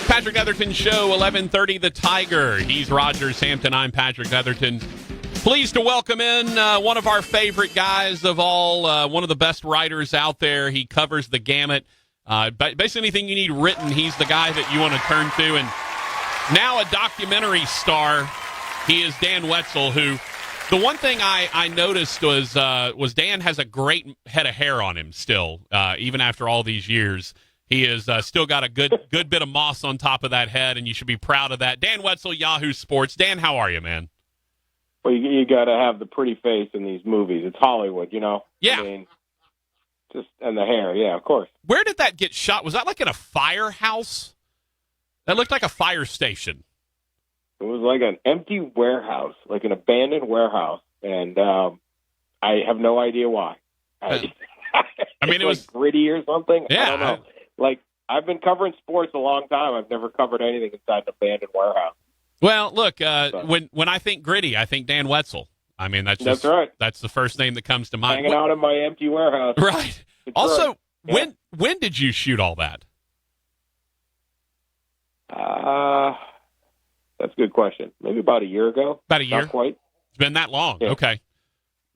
Patrick Netherton Show, 11:30, The Tiger. He's Rogers Hampton. I'm Patrick Netherton. Pleased to welcome in one of our favorite guys of all, one of the best writers out there. He covers the gamut. Basically anything you need written, he's the guy that you want to turn to. And now a documentary star, he is Dan Wetzel, who the one thing I noticed was Dan has a great head of hair on him still, even after all these years. He has still got a good bit of moss on top of that head, and you should be proud of that. Dan Wetzel, Yahoo Sports. Dan, how are you, man? Well, you got to have the pretty face in these movies. It's Hollywood, you know? Yeah. I mean, and the hair, yeah, of course. Where did that get shot? Was that like in a firehouse? That looked like a fire station. It was like an empty warehouse, like an abandoned warehouse, and I have no idea why. I mean, it was like gritty or something. Yeah, I don't know. Like, I've been covering sports a long time. I've never covered anything inside an abandoned warehouse. Well, look, when I think gritty, I think Dan Wetzel. I mean, that's right. That's the first name that comes to mind. Hanging out in my empty warehouse. Right. Also, when did you shoot all that? That's a good question. Maybe about a year ago. About a year? Not quite. It's been that long. Yeah. Okay.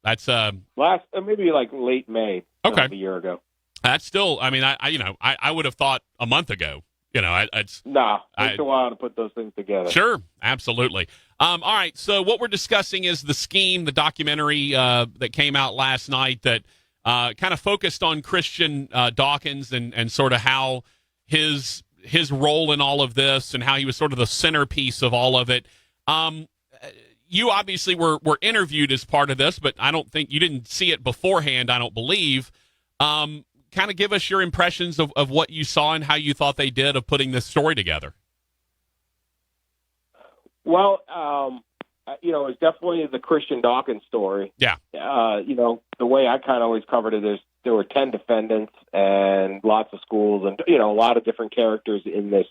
That's maybe like late May. Okay. A year ago. That's still. I mean, I would have thought a month ago. You know, it's takes a while to put those things together. Sure, absolutely. All right, so what we're discussing is The Scheme, the documentary that came out last night that kind of focused on Christian Dawkins and sort of how his role in all of this and how he was sort of the centerpiece of all of it. You obviously were interviewed as part of this, but I don't think you didn't see it beforehand, I don't believe. Kind of give us your impressions of what you saw and how you thought they did of putting this story together. Well, it's definitely the Christian Dawkins story. Yeah. The way I kind of always covered it is there were 10 defendants and lots of schools and, a lot of different characters in this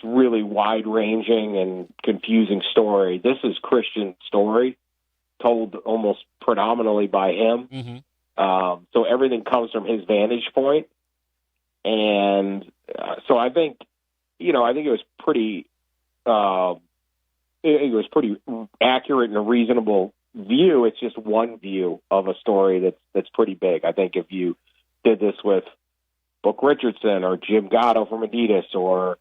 really wide-ranging and confusing story. This is Christian's story told almost predominantly by him. Mm-hmm. So everything comes from his vantage point. And so I think it was pretty accurate and a reasonable view. It's just one view of a story that's pretty big. I think if you did this with Book Richardson or Jim Gatto from Adidas or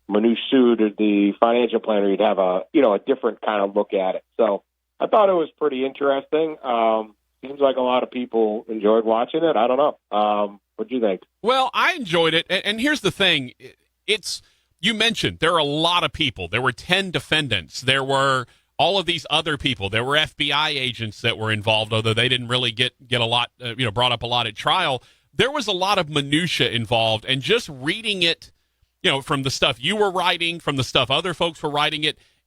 Manoush Sood, the financial planner, you'd have a different kind of look at it. So I thought it was pretty interesting. Seems like a lot of people enjoyed watching it. I don't know. What do you think? Well, I enjoyed it. And here's the thing. You mentioned there are a lot of people. There were 10 defendants. There were all of these other people. There were FBI agents that were involved, although they didn't really get a lot, brought up a lot at trial. There was a lot of minutia involved. And just reading it, from the stuff you were writing, from the stuff other folks were writing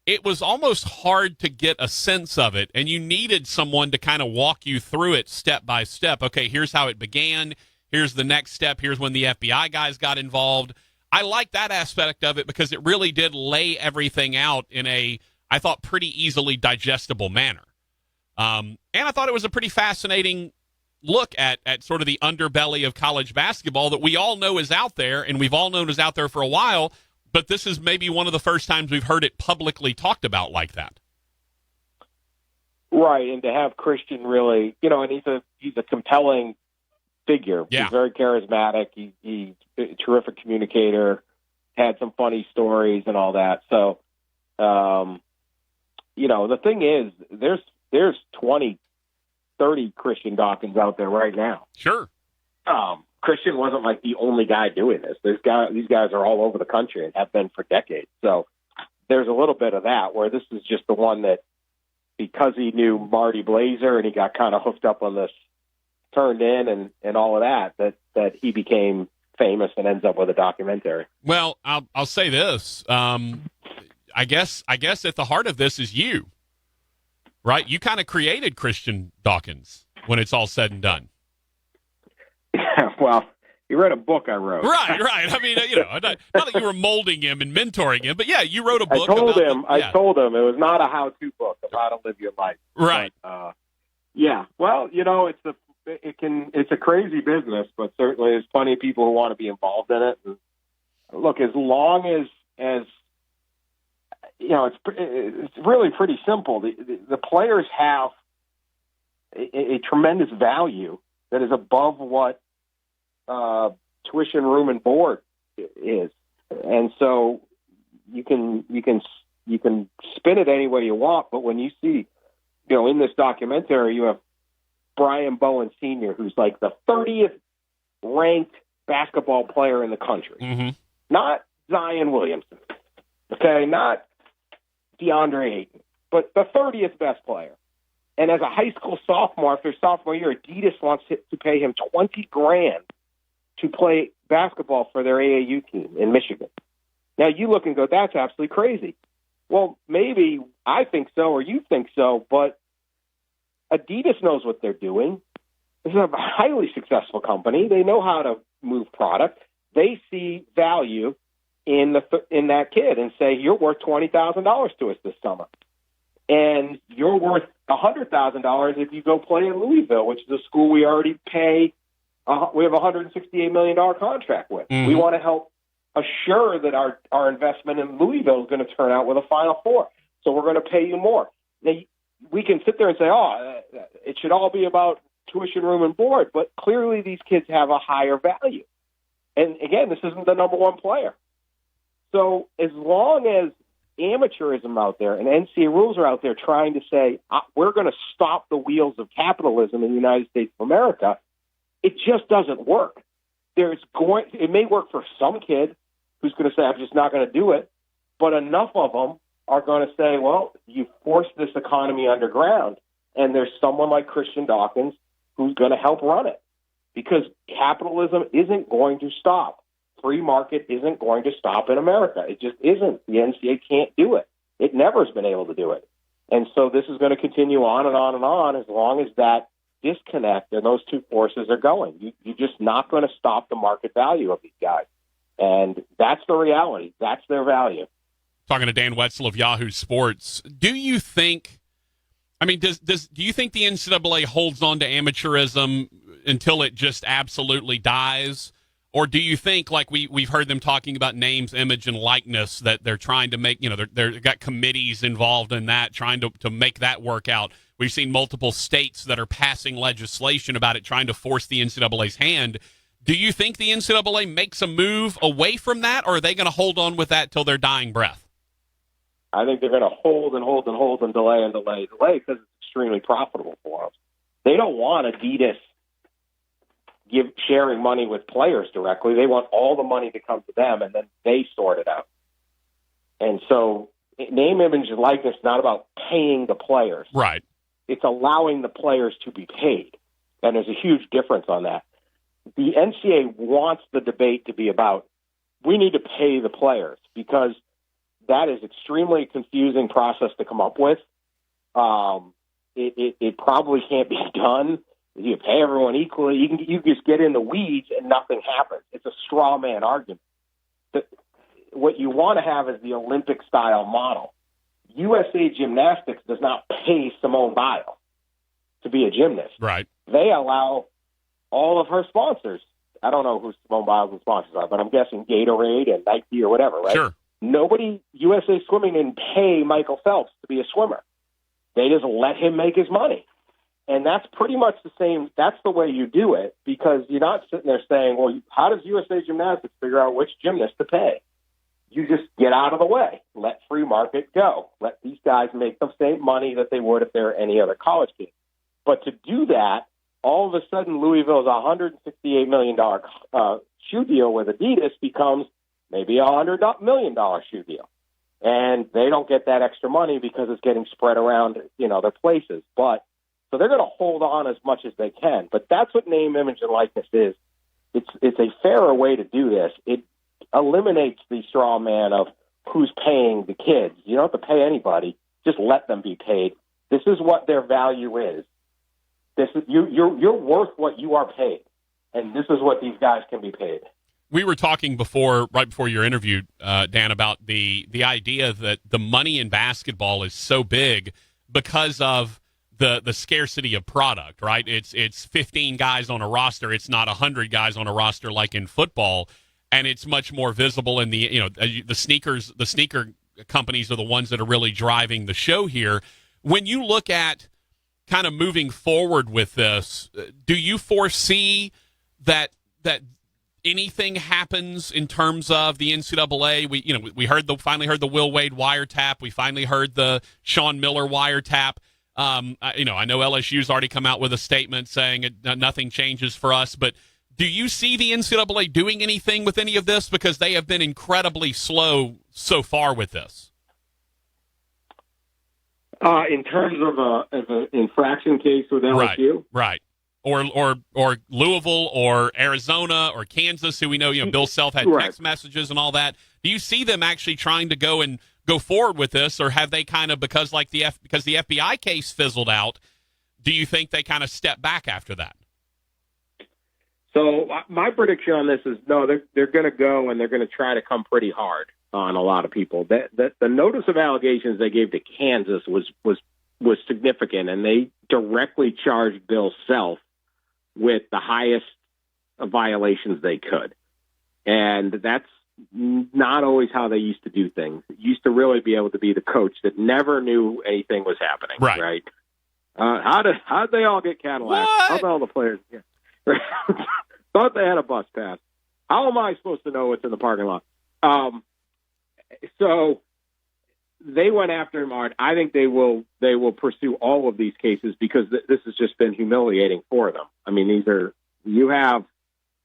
it was almost hard to get a sense of it, and you needed someone to kind of walk you through it step by step. Okay, here's how it began. Here's the next step. Here's when the FBI guys got involved. I like that aspect of it because it really did lay everything out in a, I thought, pretty easily digestible manner. And I thought it was a pretty fascinating look at sort of the underbelly of college basketball that we all know is out there, and we've all known is out there for a while. But this is maybe one of the first times we've heard it publicly talked about like that. Right, and to have Christian really, and he's a compelling figure. Yeah. He's very charismatic. He's a terrific communicator, had some funny stories and all that. So, the thing is, there's 20, 30 Christian Dawkins out there right now. Sure. Christian wasn't like the only guy doing this. These guys are all over the country and have been for decades. So there's a little bit of that where this is just the one that, because he knew Marty Blazer and he got kind of hooked up on this, turned in and all of that he became famous and ends up with a documentary. Well, I'll say this. I guess at the heart of this is you, right? You kind of created Christian Dawkins when it's all said and done. Well, you read a book I wrote. Right. I mean, not that you were molding him and mentoring him, but yeah, you wrote a book. I told him it was not a how-to book of how to live your life. Right. But, yeah. Well, it's a crazy business, but certainly there's plenty of people who want to be involved in it. And, look, as long as it's really pretty simple. The players have a tremendous value that is above what tuition, room, and board is, and so you can spin it any way you want. But when you see, in this documentary, you have Brian Bowen Sr., who's like the 30th ranked basketball player in the country, not Zion Williamson, okay, not DeAndre Ayton, but the 30th best player. And as a high school sophomore, after sophomore year, Adidas wants to pay him $20,000 to play basketball for their AAU team in Michigan. Now you look and go, that's absolutely crazy. Well, maybe I think so, or you think so, but Adidas knows what they're doing. This is a highly successful company. They know how to move product. They see value in that kid and say, you're worth $20,000 to us this summer. And you're worth $100,000 if you go play in Louisville, which is a school we already pay. We have a $168 million contract with. We want to help assure that our investment in Louisville is going to turn out with a Final Four. So we're going to pay you more. Now, we can sit there and say, it should all be about tuition, room, and board, but clearly these kids have a higher value. And again, this isn't the number one player. So as long as amateurism out there and NCAA rules are out there trying to say, we're going to stop the wheels of capitalism in the United States of America, it just doesn't work. It may work for some kid who's going to say, I'm just not going to do it, but enough of them are going to say, well, you forced this economy underground, and there's someone like Christian Dawkins who's going to help run it, because capitalism isn't going to stop. Free market isn't going to stop in America. It just isn't. The NCAA can't do it. It never has been able to do it. And so this is going to continue on and on and on as long as that disconnect and those two forces are going. You're just not going to stop the market value of these guys. And that's the reality. That's their value. Talking to Dan Wetzel of Yahoo Sports. Do you think, do you think the NCAA holds on to amateurism until it just absolutely dies? Or do you think, like we've heard them talking about names, image, and likeness, that they're trying to make, they've got committees involved in that, trying to make that work out? We've seen multiple states that are passing legislation about it, trying to force the NCAA's hand. Do you think the NCAA makes a move away from that, or are they going to hold on with that till their dying breath? I think they're going to hold and hold and hold and delay because it's extremely profitable for them. They don't want Adidas sharing money with players directly. They want all the money to come to them, and then they sort it out. And so name, image, and likeness is not about paying the players. Right. It's allowing the players to be paid. And there's a huge difference on that. The NCAA wants the debate to be about, we need to pay the players, because that is extremely confusing process to come up with. It probably can't be done. You pay everyone equally. You just get in the weeds and nothing happens. It's a straw man argument. What you want to have is the Olympic-style model. USA Gymnastics does not pay Simone Biles to be a gymnast. Right. They allow all of her sponsors. I don't know who Simone Biles' sponsors are, but I'm guessing Gatorade and Nike or whatever, right? Sure. USA Swimming didn't pay Michael Phelps to be a swimmer. They just let him make his money. And that's pretty much the same. That's the way you do it, because you're not sitting there saying, well, how does USA Gymnastics figure out which gymnast to pay? You just get out of the way. Let free market go. Let these guys make the same money that they would if they were any other college team. But to do that, all of a sudden Louisville's $168 million shoe deal with Adidas becomes maybe a $100 million shoe deal. And they don't get that extra money because it's getting spread around, their places. So they're going to hold on as much as they can. But that's what name, image, and likeness is. It's a fairer way to do this. It eliminates the straw man of who's paying the kids. You don't have to pay anybody. Just let them be paid. This is what their value is. This is you're worth what you are paid, and this is what these guys can be paid. We were talking right before your interview, Dan, about the idea that the money in basketball is so big because of the scarcity of product, right? It's 15 guys on a roster. It's not 100 guys on a roster like in football. and it's much more visible in the sneaker companies are the ones that are really driving the show here. When you look at kind of moving forward with this, do you foresee that anything happens in terms of the NCAA? We finally heard the Will Wade wiretap. We finally heard the Sean Miller wiretap. I know LSU's already come out with a statement saying nothing changes for us, but do you see the NCAA doing anything with any of this? Because they have been incredibly slow so far with this. In terms of an infraction case with LSU? Right. Or Louisville or Arizona or Kansas, who we know, Bill Self had text messages and all that. Do you see them actually trying to go forward with this, or have they kind of, because the FBI case fizzled out, do you think they kind of step back after that? So my prediction on this is no, they're going to go and they're going to try to come pretty hard on a lot of people. The notice of allegations they gave to Kansas was significant, and they directly charged Bill Self with the highest violations they could. And that's not always how they used to do things. It used to really be able to be the coach that never knew anything was happening. Right? How did they all get Cadillacs? How did all the players get? Thought they had a bus pass. How am I supposed to know what's in the parking lot? So they went after him hard. I think they will pursue all of these cases because this has just been humiliating for them. I mean, you have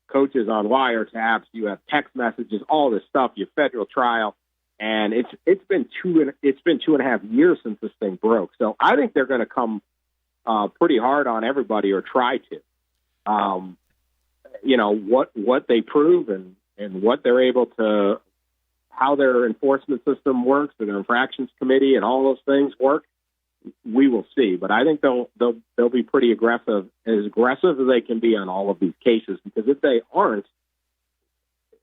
coaches on wiretaps, you have text messages, all this stuff. You have federal trial, and it's been 2.5 years since this thing broke. So I think they're going to come pretty hard on everybody, or try to. What they prove and what they're able to, how their enforcement system works, and their infractions committee and all those things work, we will see. But I think they'll be pretty aggressive as they can be on all of these cases, because if they aren't,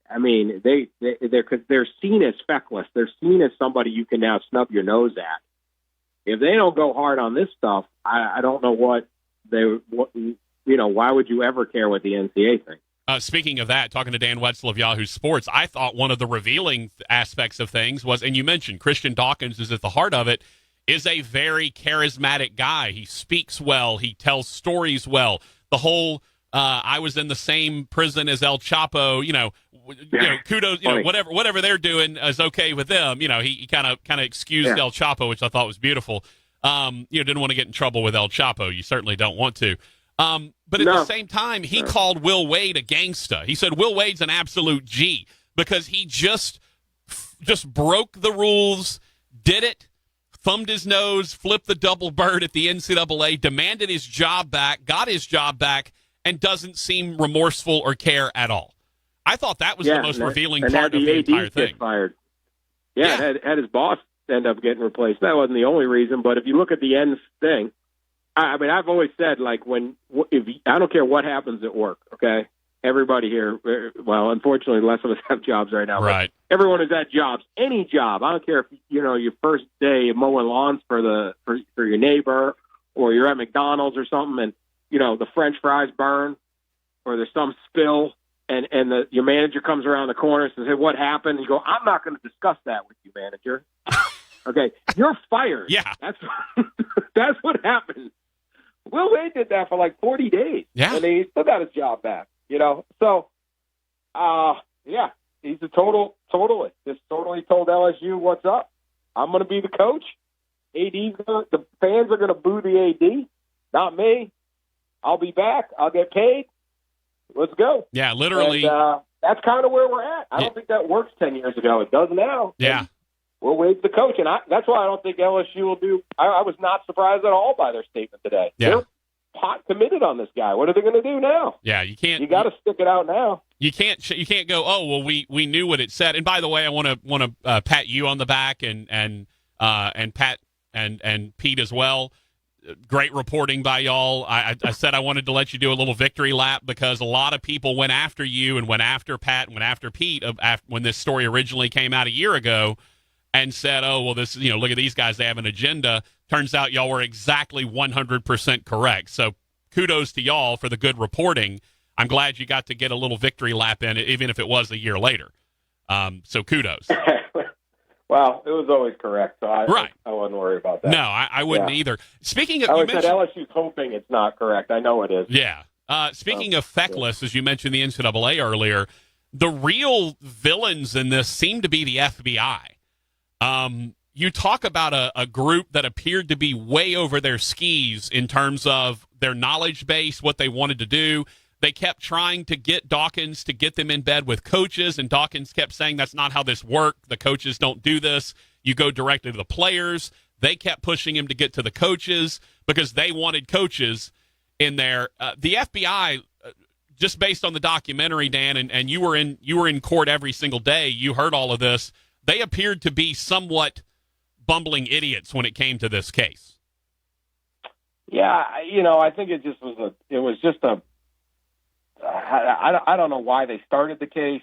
I mean, they're seen as feckless. They're seen as somebody you can now snub your nose at. If they don't go hard on this stuff, I don't know why would you ever care what the NCAA thinks? Speaking of that, talking to Dan Wetzel of Yahoo Sports, I thought one of the revealing aspects of things was, and you mentioned Christian Dawkins is at the heart of it, is a very charismatic guy. He speaks well. He tells stories well. The whole I was in the same prison as El Chapo, kudos, whatever they're doing is okay with them. He kind of excused El Chapo, which I thought was beautiful. Didn't want to get in trouble with El Chapo. You certainly don't want to. But at the same time, he called Will Wade a gangsta. He said Will Wade's an absolute G because he just broke the rules, did it, thumbed his nose, flipped the double bird at the NCAA, demanded his job back, got his job back, and doesn't seem remorseful or care at all. I thought that was the most revealing part of the entire thing. Fired. Had his boss end up getting replaced. That wasn't the only reason, but if you look at the ends thing, I mean, I've always said, like, I don't care what happens at work, okay? Everybody here, well, unfortunately, less of us have jobs right now. Right. But everyone who's at jobs, any job, I don't care if, your first day mowing lawns for your neighbor, or you're at McDonald's or something, and, the French fries burn, or there's some spill, and your manager comes around the corner and says, hey, what happened? And you go, I'm not going to discuss that with you, manager. Okay, you're fired. Yeah. That's what happened. Will Wade did that for like 40 days. Yeah. And he still got his job back, So, he's totally told LSU, what's up? I'm going to be the coach. The fans are going to boo the AD, not me. I'll be back. I'll get paid. Let's go. Yeah, literally. And, that's kind of where we're at. I don't think that worked 10 years ago. It does now. Yeah. And Will Wade's the coach, and that's why I don't think LSU will do. I was not surprised at all by their statement today. Yeah. They're pot committed on this guy. What are they going to do now? Yeah, you can't. You got to stick it out now. You can't go, oh well, we knew what it said. And by the way, I want to pat you on the back and Pat and Pete as well. Great reporting by y'all. I said I wanted to let you do a little victory lap because a lot of people went after you and went after Pat and went after Pete when this story originally came out a year ago. And said, oh, well, this, look at these guys, they have an agenda. Turns out y'all were exactly 100% correct. So kudos to y'all for the good reporting. I'm glad you got to get a little victory lap in, even if it was a year later. So kudos. Well, it was always correct, so I wouldn't worry about that. No, I wouldn't either. Speaking of, I always said LSU's hoping it's not correct. I know it is. Yeah. Speaking of feckless, as you mentioned the NCAA earlier, the real villains in this seem to be the FBI. You talk about a group that appeared to be way over their skis in terms of their knowledge base, what they wanted to do. They kept trying to get Dawkins to get them in bed with coaches, and Dawkins kept saying that's not how this works. The coaches don't do this. You go directly to the players. They kept pushing him to get to the coaches because they wanted coaches in there. The FBI, just based on the documentary, Dan, and you were in court every single day. You heard all of this. They appeared to be somewhat bumbling idiots when it came to this case. Yeah, I think it was just a. I don't know why they started the case.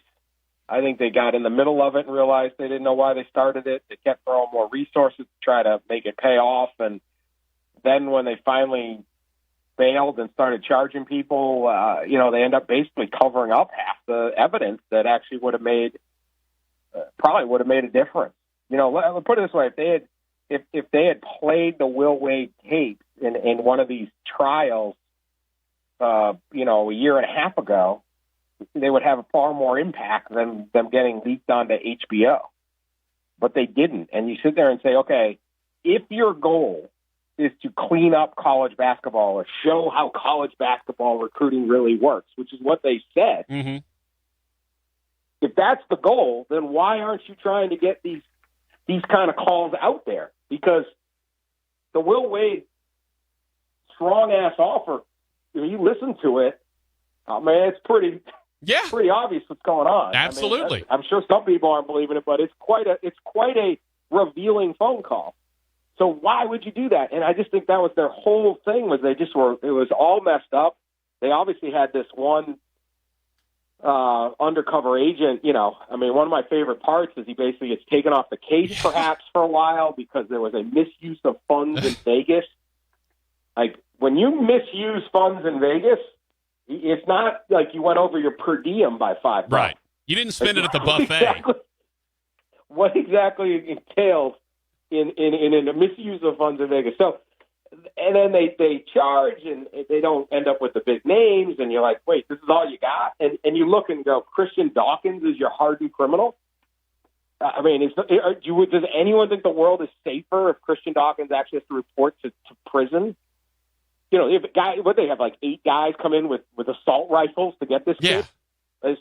I think they got in the middle of it and realized they didn't know why they started it. They kept throwing more resources to try to make it pay off. And then when they finally bailed and started charging people, they end up basically covering up half the evidence that actually would have made a difference. Let's put it this way: if they had played the Will Wade tape in one of these trials, a year and a half ago, they would have a far more impact than them getting leaked onto HBO. But they didn't. And you sit there and say, okay, if your goal is to clean up college basketball or show how college basketball recruiting really works, which is what they said, if that's the goal, then why aren't you trying to get these kind of calls out there? Because the Will Wade strong-ass offer, you listen to it, it's pretty obvious what's going on. Absolutely. I'm sure some people aren't believing it, but it's quite a revealing phone call. So why would you do that? And I just think that was their whole thing, was it was all messed up. They obviously had this one undercover agent, one of my favorite parts is he basically gets taken off the case perhaps for a while because there was a misuse of funds in Vegas. Like, when you misuse funds in Vegas, it's not like you went over your per diem by $5. Right. You didn't spend it at the buffet. What exactly entails in a misuse of funds in Vegas? So, and then they charge, and they don't end up with the big names, and you're like, wait, this is all you got? And you look and go, Christian Dawkins is your hardened criminal? Does anyone think the world is safer if Christian Dawkins actually has to report to prison? If they have like 8 guys come in with assault rifles to get this kid. He's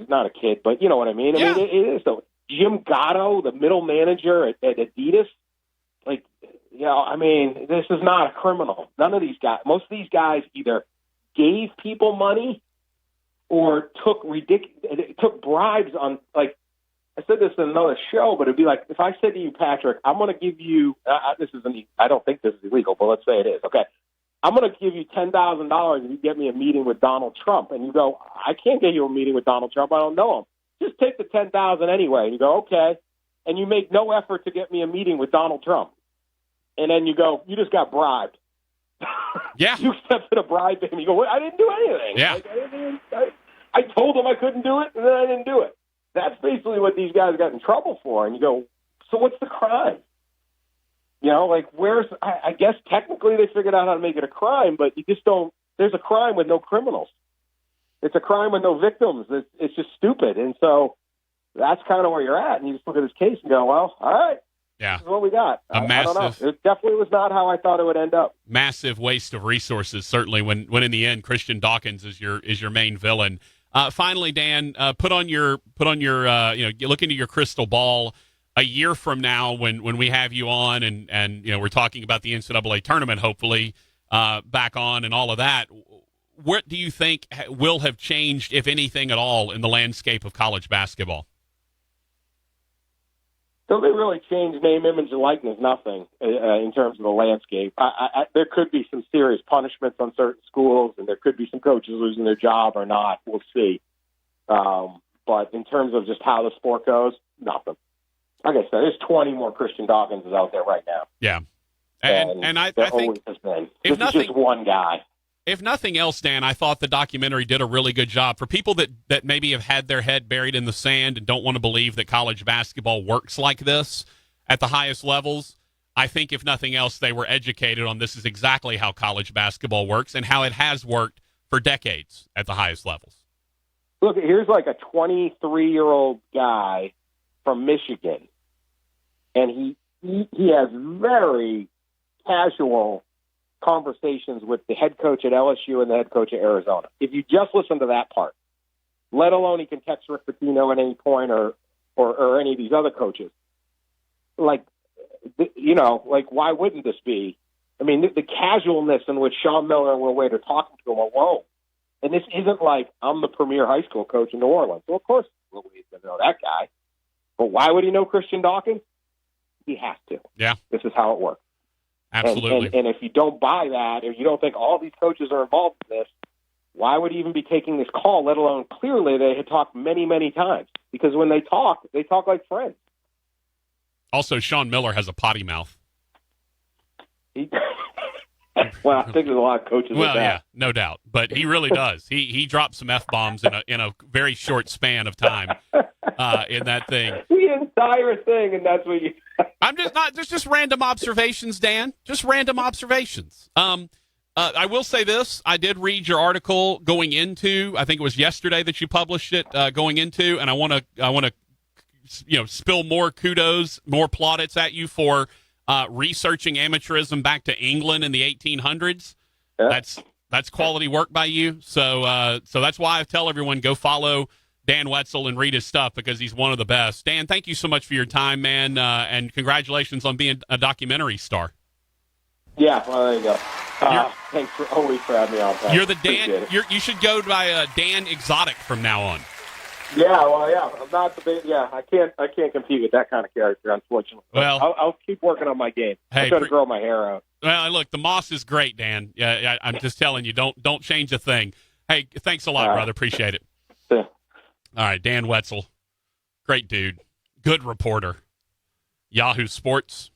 not a kid, but you know what I mean. It is. So Jim Gatto, the middle manager at Adidas, this is not a criminal. None of these guys. Most of these guys either gave people money or took bribes on. Like, I said this in another show, but it'd be like if I said to you, Patrick, I'm going to give you. I don't think this is illegal, but let's say it is. Okay. I'm going to give you $10,000 if you get me a meeting with Donald Trump. And you go, I can't get you a meeting with Donald Trump. I don't know him. Just take the $10,000 anyway. And you go, okay. And you make no effort to get me a meeting with Donald Trump. And then you go, you just got bribed. Yeah. You accepted a bribe and you go, well, I didn't do anything. Yeah. I told them I couldn't do it, and then I didn't do it. That's basically what these guys got in trouble for. And you go, so what's the crime? I guess technically they figured out how to make it a crime, but you just don't, there's a crime with no criminals. It's a crime with no victims. It's just stupid. And so that's kind of where you're at. And you just look at this case and go, well, all right. Yeah. This is what we got. I don't know. It definitely was not how I thought it would end up. Massive waste of resources, certainly, when in the end Christian Dawkins is your main villain. Finally, Dan, put on your look into your crystal ball. A year from now, when we have you on and we're talking about the NCAA tournament, hopefully back on and all of that, what do you think will have changed, if anything at all, in the landscape of college basketball? So they really changed name, image, and likeness, nothing in terms of the landscape. There could be some serious punishments on certain schools, and there could be some coaches losing their job or not. We'll see. But in terms of just how the sport goes, nothing. Like I said, there's 20 more Christian Dawkinses out there right now. Yeah. And I think has been. If this is just one guy. if nothing else, Dan, I thought the documentary did a really good job. For people that maybe have had their head buried in the sand and don't want to believe that college basketball works like this at the highest levels, I think if nothing else, they were educated on this is exactly how college basketball works and how it has worked for decades at the highest levels. Look, here's like a 23-year-old guy from Michigan, and he has very casual conversations with the head coach at LSU and the head coach at Arizona. If you just listen to that part, let alone he can text Rick Pitino at any point or any of these other coaches, like why wouldn't this be? I mean, the casualness in which Sean Miller and Will Wade are talking to him alone. And this isn't like I'm the premier high school coach in New Orleans. Well, of course, Will Wade's going to know that guy. But why would he know Christian Dawkins? He has to. Yeah. This is how it works. Absolutely. And if you don't buy that, or you don't think all these coaches are involved in this, why would he even be taking this call, let alone clearly they had talked many, many times? Because when they talk like friends. Also, Sean Miller has a potty mouth. Well, I think there's a lot of coaches with that. Yeah, no doubt. But he really does. He dropped some F-bombs in a very short span of time in that thing. The entire thing, and that's what you... I'm just not... There's just random observations, Dan. Just random observations. I will say this. I did read your article going into... I think it was yesterday that you published it, going into, and I want to spill more kudos, more plaudits at you for... researching amateurism back to England in the 1800s. Yeah. That's quality work by you. So that's why I tell everyone go follow Dan Wetzel and read his stuff because he's one of the best. Dan, thank you so much for your time, man, and congratulations on being a documentary star. Yeah, well, there you go. Thanks for always for having me on. You're the Dan. You should go by Dan Exotic from now on. Yeah, well, yeah, I'm not the big. Yeah, I can't compete with that kind of character, unfortunately. Well, I'll keep working on my game. Hey, I'm trying to grow my hair out. Well, look, the moss is great, Dan. Yeah, I'm just telling you, don't change a thing. Hey, thanks a lot, brother. Appreciate it. Yeah. All right, Dan Wetzel, great dude, good reporter. Yahoo Sports.